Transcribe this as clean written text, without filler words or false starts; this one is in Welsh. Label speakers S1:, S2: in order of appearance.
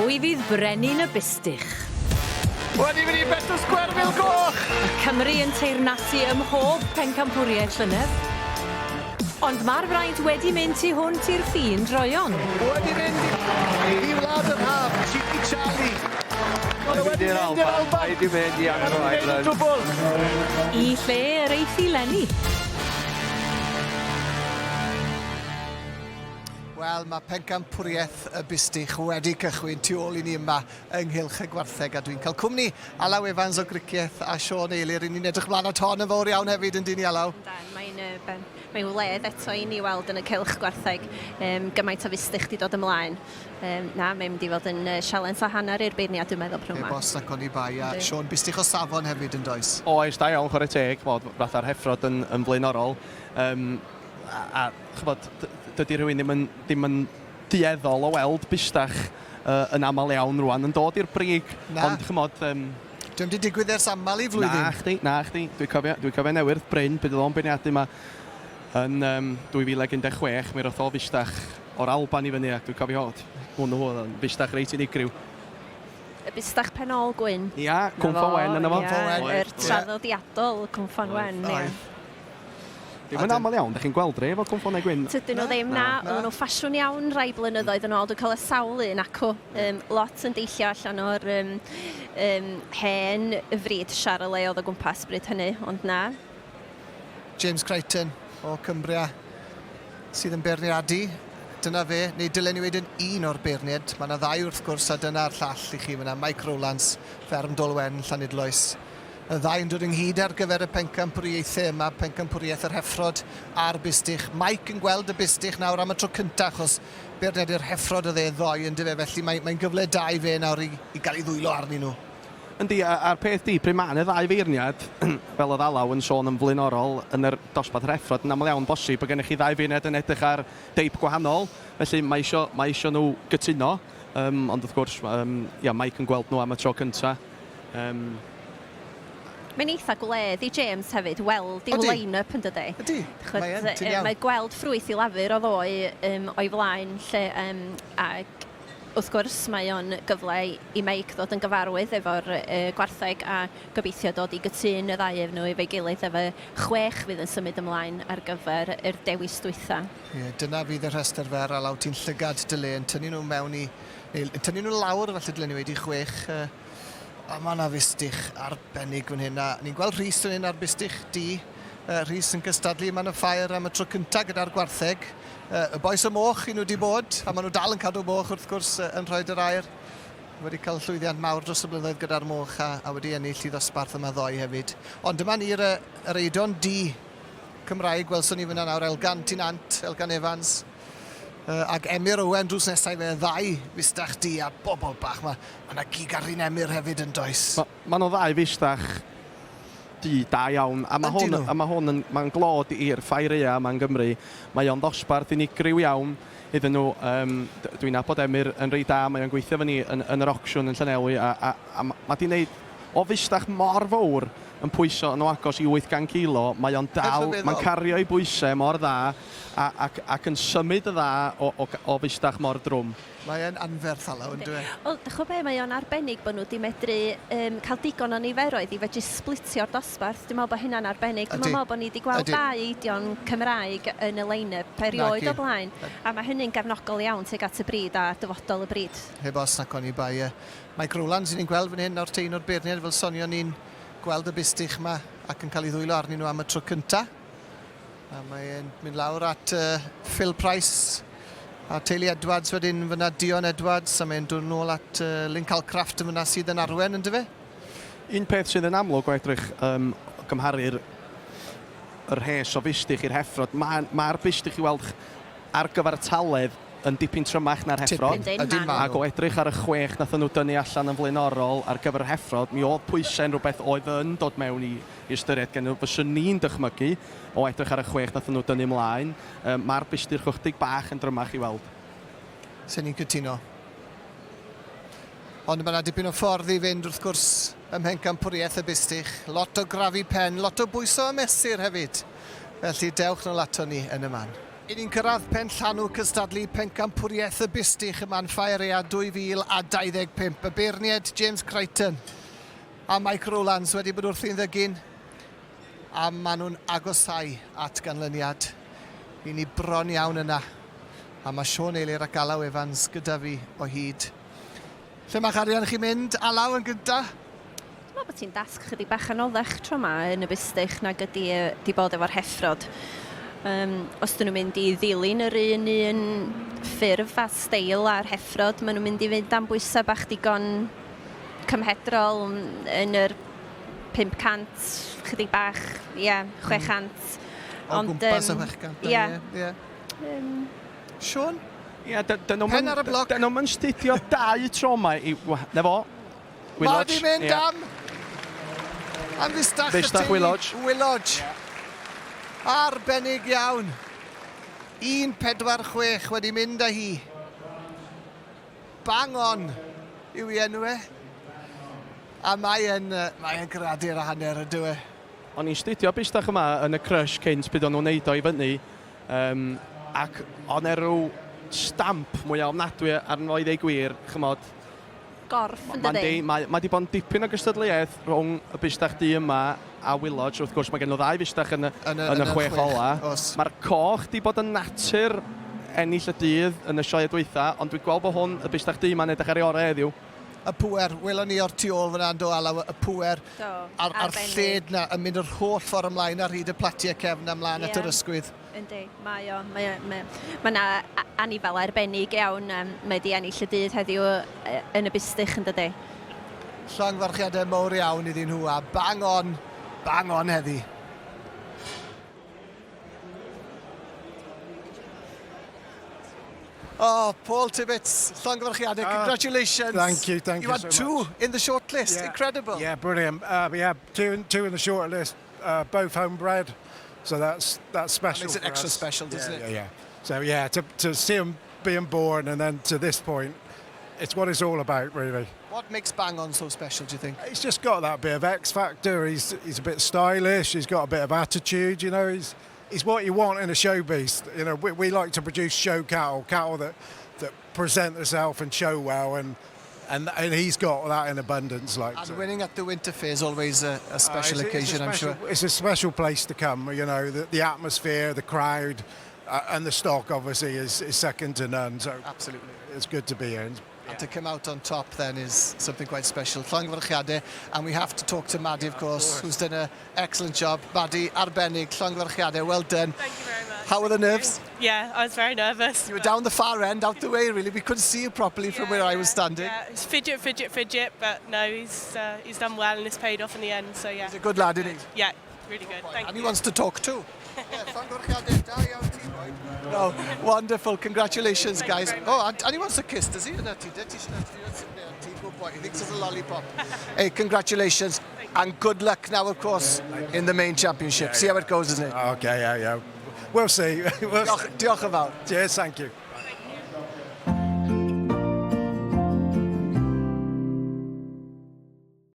S1: Pwy fydd Brenin y Bustych?
S2: Wedi mynd i bet o sgwerfil goch!
S1: Y Cymru yn teyrnasu ym mhob Pencampwriaeth llynedd. Ond mae'r fraint wedi mynd tu hwnt i'r ffin droion.
S2: Wedi mynd i wlad yr haf, Cheeky Charlie. Wedi mynd i'r Alban. Wedi mynd i Anglo-Ireland.
S1: I lle yr eithi Lenni.
S2: Wel, mae Pencampwriaeth y Bustych wedi cychwyn tu ôl i ni yma ynghylch y gwartheg, a dwi'n cael cwmni Alaw Evans o Gricieth a Sioe Eilir. Ni'n edrych mlaen at hon yn fawr iawn hefyd yn dyn ni, Alaw.
S3: Mae'n wledd eto i ni weld yn y cylch gwartheg, gymaint o Bustych di dod ymlaen. Mae'n mynd i fod yn sialens a hanner i'r beirniad, dwi'n meddwl, prwma.
S2: Bos na coni bai, a Sioe Bustych o safon hefyd yn does.
S4: Oes, da iawn, chwarae teg, fath ar heffrod yn blaenorol. A chybod, dydy rhywun ddim yn dueddol o weld Bustych yn aml iawn rwan yn dod i'r brig.
S2: Na.
S4: Ond chymod...
S2: Dwi'n di digwydd ers aml i flwyddyn.
S4: Na chdi. Dwi'n cofio newydd Bryn, bydd o'n beirniadu yma yn 2016. Mi roth o Bustych o'r Alban i fyny, ac dwi'n cofio hwnnw yn Bustych reit unigryw.
S3: Y Bustych penol gwyn.
S4: Ia, Cwmffon Wen yna fo.
S3: Yr traddodiadol Cwmffon Wen, ia.
S4: Ddim yn aml iawn, da chi'n gweld re efo Cwmffon Gwyn?
S3: Tydyn nhw ddim na, oedden nhw ffasiwn iawn rai blynyddoedd yn ôl. Dwi'n cael y sawl un acw. Lot yn deillio allan o'r hen fryd Charolais oedd o gwmpas bryd hynny, ond na.
S2: James Crichton o Cumbria sydd yn beirniadu. Dyna fe, neu dylen ni wedyn un o'r beirniad. Mae yna ddau wrth gwrs, a dyna'r llall i chi. Mae yna Mike Rowlands, fferm Dolwen, Llanidloes. Y ddau yn dod ynghyd ar gyfer y Pencampwriaethau yma, Pencampwriaeth yr Heffrod a'r Bustych. Mike yn gweld y Bustych nawr am y tro cyntaf, achos beirniad i'r Heffrod oedd e ddoi yn dyfe, felly mae'n gyfle da i fe nawr i gael ei ddwylo arnyn nhw.
S4: Yndi, a'r peth di, pryd mae'n y ddau feirniad, fel oedd Alaw yn sôn yn flaenorol yn yr dosbarth yr Heffrod, yn aml iawn bosib, bod gennych chi ddau feirniad yn edrych ar deip gwahanol, felly mae isio nhw gytuno, ond wrth gwrs, Mike yn gweld nhw am y tro cyntaf.
S3: Mae'n eitha gwledd i James hefyd, weld i'w line-up yn dydy.
S2: Ydy, ti'n iawn.
S3: Mae gweld ffrwyth i lafur o ddoe o'i flaen, lle, ac wrth gwrs mae o'n gyfle i Mike ddod yn gyfarwydd efo'r gwartheg a gobeithio dod i gytun y ddau nhw efo'i gilydd efo 6 fydd yn symud ymlaen ar gyfer yr dewis dwytha.
S2: Dyna fydd y rhestr fer, a law ti'n llygad dyle yn tynnu nhw mewn i... tynnu nhw lawr, felly dylen ni wedi 6... A mae yna Bustych arbennig fan hyn. Ni'n gweld Rhys yn hyn ar Bustych D. Rhys yn gystadlu yma yn y ffair am y tro cyntaf gyda'r gwartheg. Y boes y moch i nhw wedi bod, a maen nhw dal yn cadw moch wrth gwrs yn rhoi'r air. Wedi cael llwyddiant mawr dros y blynyddoedd gyda'r moch a wedi ennill i ddosbarth yma ddoi hefyd. Ond dyma ni'r eidon D Cymraeg, gwelson ni fyna nawr Elgan Tinant, Elgan Evans. Ac Emyr Owen drws nesaf fe ddau Bustych D a bobl bach. Mae yna gig ar un Emyr hefyd yn does.
S4: Mae nhw ddau Bustych D da iawn, a mae'n glod i'r ffair ea yma yn Gymru. Mae o'n ddosbarth unigryw iawn iddyn nhw. Dwi'n nabod Emyr yn rei da, mae o'n gweithio fyny yn yr auction yn Llanelwy, a mae di wneud o Bustych mor fawr yn pwyso yn o agos i 800 kilo, mae o'n dal, mae'n cario i bwysau mor dda ac yn symud y dda o Bustych mor drwm.
S2: Mae'n anferth Alaw yn dweud.
S3: Wel, chwa be, mae o'n arbennig bod nhw wedi medru cael digon o niferoedd i fedru splitio'r dosbarth. Dwi'n meddwl bod hynna'n arbennig. Dwi'n meddwl bod ni wedi gweld 2 eidion Cymraeg yn y line-up erioed o blaen. A mae hynny'n gefnogol iawn tuag at y bryd a dyfodol y bryd.
S2: Heb os nac o'n i bai. Mike Rowlands ni'n gweld fan hyn nawr teun o'r beirniad fel sonio ni'n gweld y Bustych yma ac yn cael ei ddwylo arnyn nhw am y tro cyntaf. A mae'n mynd lawr at Phil Price a teulu Edwards wedyn fyna Dion Edwards, a mae'n dod nôl at Lyn Calcraft yn fyna sydd yn arwen yn dyfe?
S4: Un peth sydd yn amlwg o edrych gymharu'r rhes o Bustych i'r Heffrod, mae'r Bustych i weld ar gyfer y taledd yn dipyn trymach na'r Heffrod. Ac o edrych ar y 6 nath nhw dynnu allan yn flaenorol ar gyfer y Heffrod, mi oedd pwysau'n rhywbeth oedd yn dod mewn i ystyried gen nhw. Fyswn ni'n dychmygu o edrych ar y 6 nath nhw dynnu ymlaen. Mae'r Bustych chydig bach yn drymach i weld.
S2: Sy'n ni'n cytuno. Ond mae yna dipyn o ffordd i fynd wrth gwrs ym Pencampwriaeth y Bustych. Lot o grafu pen, lot o bwyso a mesur hefyd. Felly dewch nôl ato ni yn y man. I ni'n cyrraedd pen llanw cystadlu Pencampwriaeth y Bustych yma'n Ffairea 2025. Y beirniad James Crichton a Mike Rowlands wedi bod wrthi'n ddygyn a maen nhw'n agosau at ganlyniad. I ni bron iawn yna. A mae Sioe ac Alaw Evans gyda fi o hyd. Lle mae'ch arian chi mynd? Alaw yn gynta?
S3: Dwi'n meddwl bod ti'n dasg chydig bach anoddach tro yma yn y Bustych nag ydi di bod efo'r heffrod. Os dyn nhw'n mynd i ddilyn yr un ffurf a steil a'r heffrod, maen nhw'n mynd i fynd am bwysau bach digon cymhedrol yn yr 500, chydig bach, 600.
S2: O gwmpas y 600. Ie. Sion?
S4: Ie,
S2: Pen ar y bloc.
S4: dyn nhw'n studio 2 tro yma na fo.
S2: Mae di mynd am Fystach y teulu. Willodge. Arbennig iawn. 1.46 wedi mynd â hi. Bang on yw ei enw e. A mae'n gradu'r a hanner ydw e.
S4: O'n i'n studio Bustych yma yn y crush cynt byd o'n nhw'n neud o i fyny. Ac o'n rhyw stamp mwy o ofnadwy arno i ddeu gwir, chymod.
S3: Gorff yn dydi?
S4: Mae di bod yn dipyn o gystadleuaeth rhwng y Bustych du yma a Willodge. Wrth gwrs, mae gen nhw 2 Bustych yn y 6 ola. Mae'r coch di bod yn natur ennill y dydd yn y sioe dwytha, ond dwi'n gweld bod hwn y Bustych du yma'n edrych ar ei orau heddiw.
S2: Y pŵer, welon ni o'r tu ôl fyna do Alaw, y pŵer a'r lled na yn mynd yr holl ffordd ymlaen ar hyd y platiau cefn ymlaen at yr ysgwydd.
S3: Yndi, mae o. Mae yna anifail arbennig iawn mae di ennill y dydd heddiw yn y Bustych yn dydi.
S2: Llongfarchiadau mawr iawn iddyn nhw a bang on heddi. Oh, Paul Tibbets, llongfarchiadau, congratulations.
S5: Thank you
S2: You had
S5: so
S2: 2
S5: much.
S2: in the short list, incredible.
S5: Yeah, brilliant. We had two in the short list, both homebred, so that's special.
S2: Makes it extra special, doesn't it?
S5: Yeah. So yeah, to see him being born and then to this point, it's what it's all about, really.
S2: What makes Bang On so special, do you think?
S5: He's just got that bit of X factor. He's a bit stylish. He's got a bit of attitude. You know, he's what you want in a show beast. You know, we like to produce show cattle that present themselves and show well, and he's got that in abundance.
S2: And winning at the Winter Fair is always a special occasion, I'm sure.
S5: It's a special place to come. You know, the atmosphere, the crowd, and the stock obviously is second to none. So
S2: absolutely,
S5: it's good to be here.
S2: And to come out on top then is something quite special. Llongfarchiadau, and we have to talk to Maddie, of course, who's done an excellent job. Maddie, arbennig, llongfarchiadau, well done.
S6: Thank you very much.
S2: How were the nerves?
S6: Yeah, I was very nervous.
S2: You were down the far end, out the way, really. We couldn't see you properly from where I was standing.
S6: Yeah, it's fidget, but no, he's done well and it's paid off in the end, so yeah.
S2: He's a good lad, isn't he?
S6: Yeah, really good. Thank
S2: And
S6: you.
S2: he wants to talk too. No, wonderful, congratulations, guys. Oh, and he wants a kiss, does he? He thinks it's a lollipop. Hey, congratulations, and good luck now, of course, in the main championship. See how it goes, isn't it?
S5: Okay, yeah. We'll see.
S2: Diolch yn fawr.
S5: Cheers, thank you.